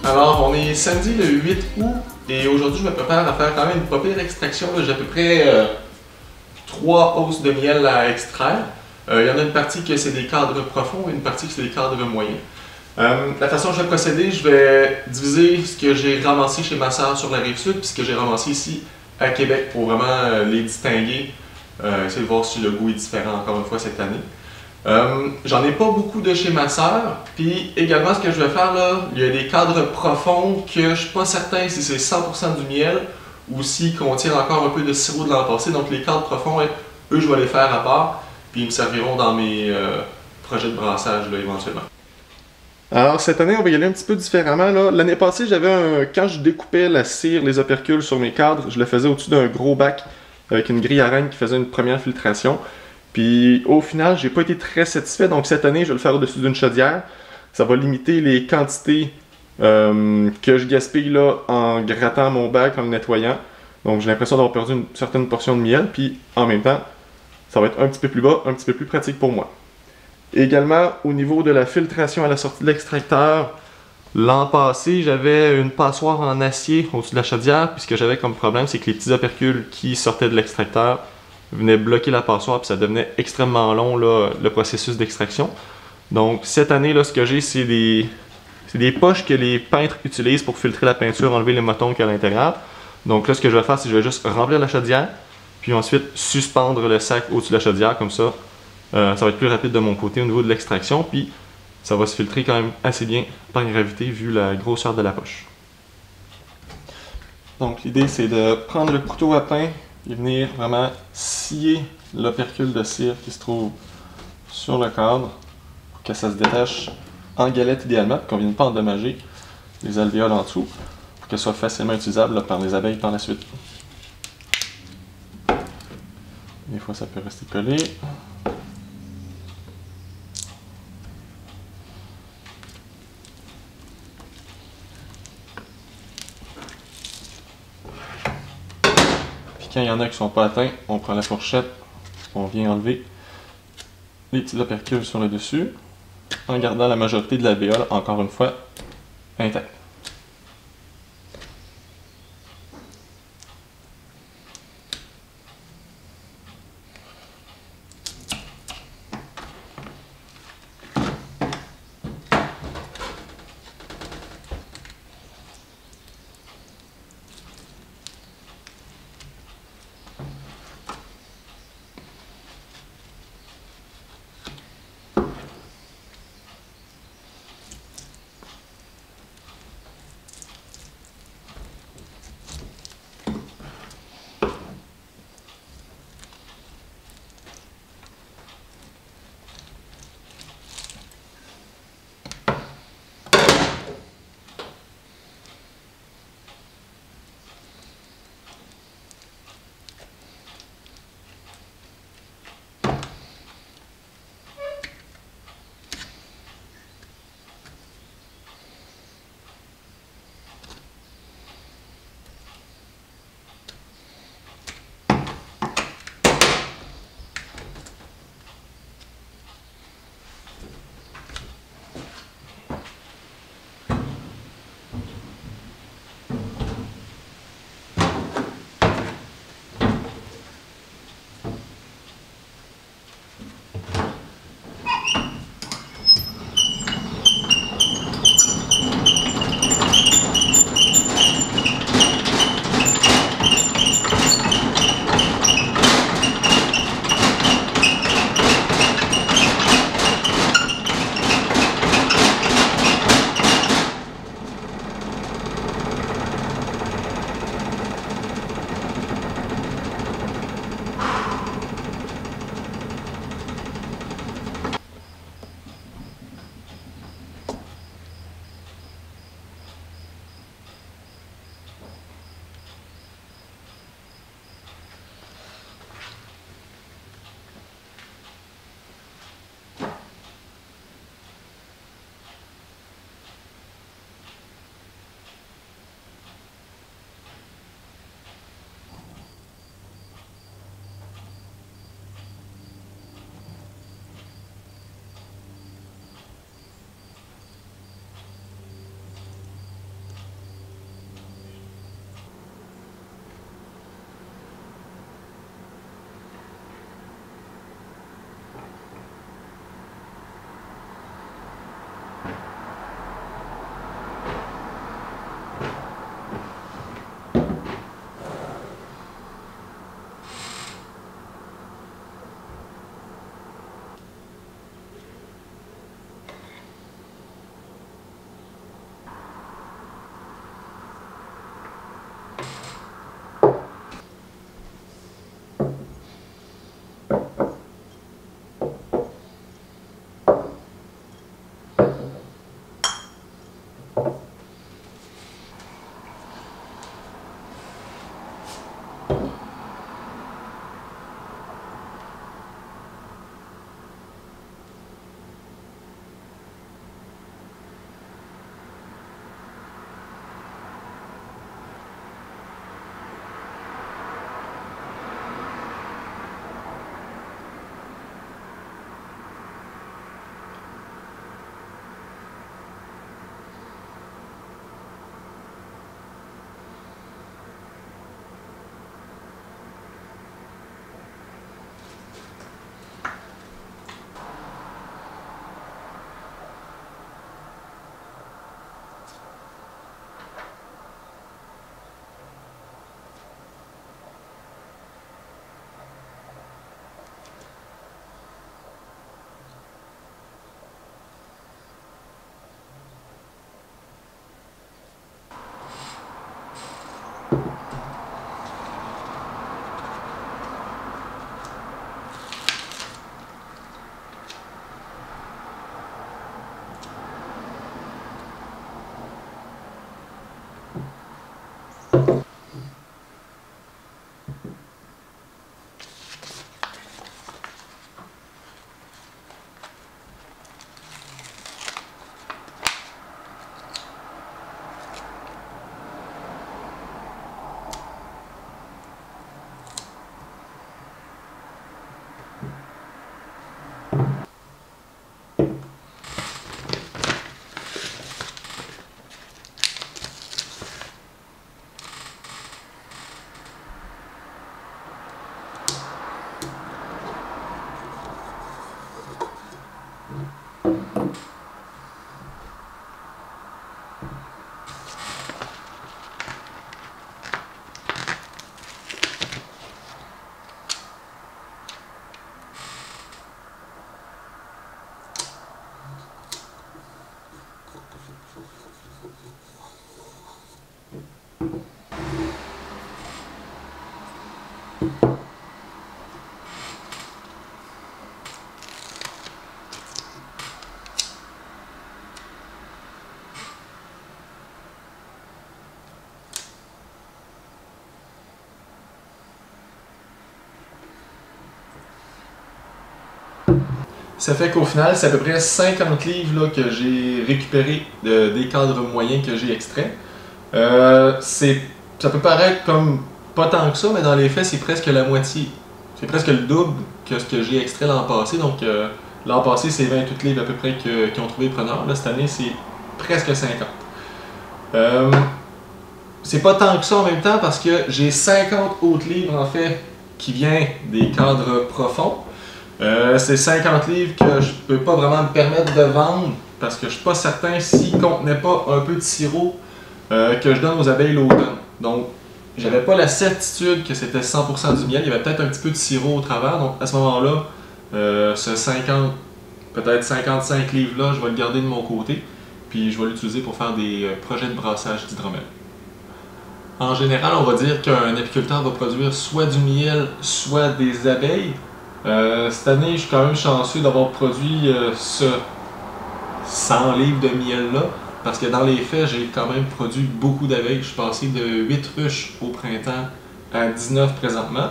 Alors, on est samedi le 8 août et aujourd'hui, je me prépare à faire quand même une pas pire extraction. J'ai à peu près 3 hausses de miel à extraire. Il y en a une partie que c'est des cadres profonds et une partie que c'est des cadres moyens. La façon dont je vais procéder, je vais diviser ce que j'ai ramassé chez ma soeur sur la rive sud puis ce que j'ai ramassé ici à Québec pour vraiment les distinguer. Essayer de voir si le goût est différent encore une fois cette année. J'en ai pas beaucoup de chez ma soeur, puis également ce que je vais faire là, il y a des cadres profonds que je suis pas certain si c'est 100% du miel ou s'ils contiennent encore un peu de sirop de l'an passé, donc les cadres profonds, eux je vais les faire à part, puis ils me serviront dans mes projets de brassage là, éventuellement. Alors cette année on va y aller un petit peu différemment là. L'année passée quand je découpais la cire, les opercules sur mes cadres, je le faisais au-dessus d'un gros bac avec une grille à reine qui faisait une première filtration. Puis au final, j'ai pas été très satisfait, donc cette année, je vais le faire au-dessus d'une chaudière. Ça va limiter les quantités que je gaspille là en grattant mon bac, en le nettoyant. Donc j'ai l'impression d'avoir perdu une certaine portion de miel, puis en même temps, ça va être un petit peu plus bas, un petit peu plus pratique pour moi. Également, au niveau de la filtration à la sortie de l'extracteur, l'an passé, j'avais une passoire en acier au-dessus de la chaudière, puis ce que j'avais comme problème, c'est que les petits opercules qui sortaient de l'extracteur venait bloquer la passoire, puis ça devenait extrêmement long là, le processus d'extraction. Donc cette année, là, ce que j'ai, c'est des poches que les peintres utilisent pour filtrer la peinture, enlever les motons qu'il y a à l'intérieur. Donc là, ce que je vais faire, c'est que je vais juste remplir la chaudière, puis ensuite suspendre le sac au-dessus de la chaudière, comme ça, ça va être plus rapide de mon côté au niveau de l'extraction, puis ça va se filtrer quand même assez bien par gravité vu la grosseur de la poche. Donc l'idée, c'est de prendre le couteau à pain et venir vraiment scier l'opercule de cire qui se trouve sur le cadre pour que ça se détache en galette idéalement, pour qu'on ne vienne pas endommager les alvéoles en dessous, pour qu'elles soient facilement utilisables là, par les abeilles par la suite. Des fois ça peut rester collé. Quand il y en a qui ne sont pas atteints, on prend la fourchette, on vient enlever les petits opercules sur le dessus, en gardant la majorité de l'alvéole, encore une fois, intacte. Ça fait qu'au final, c'est à peu près 50 livres là, que j'ai récupéré des cadres moyens que j'ai extraits. Ça peut paraître comme pas tant que ça, mais dans les faits, c'est presque la moitié. C'est presque le double que ce que j'ai extrait l'an passé. Donc, l'an passé, c'est 28 livres à peu près qui ont trouvé preneur. Là, cette année, c'est presque 50. C'est pas tant que ça en même temps parce que j'ai 50 autres livres en fait qui viennent des cadres profonds. C'est 50 livres que je peux pas vraiment me permettre de vendre parce que je suis pas certain s'ils ne contenaient pas un peu de sirop que je donne aux abeilles l'automne. Donc, j'avais pas la certitude que c'était 100% du miel. Il y avait peut-être un petit peu de sirop au travers. Donc, à ce moment-là, ce 50, peut-être 55 livres-là, je vais le garder de mon côté. Puis, je vais l'utiliser pour faire des projets de brassage d'hydromel. En général, on va dire qu'un apiculteur va produire soit du miel, soit des abeilles. Cette année, je suis quand même chanceux d'avoir produit ce 100 livres de miel-là, parce que dans les faits, j'ai quand même produit beaucoup d'abeilles. Je suis passé de 8 ruches au printemps à 19 présentement.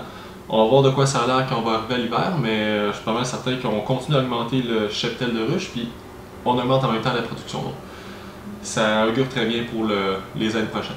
On va voir de quoi ça a l'air quand on va arriver à l'hiver, mais je suis pas mal certain qu'on continue à augmenter le cheptel de ruches, puis on augmente en même temps la production. Donc, ça augure très bien pour les années prochaines.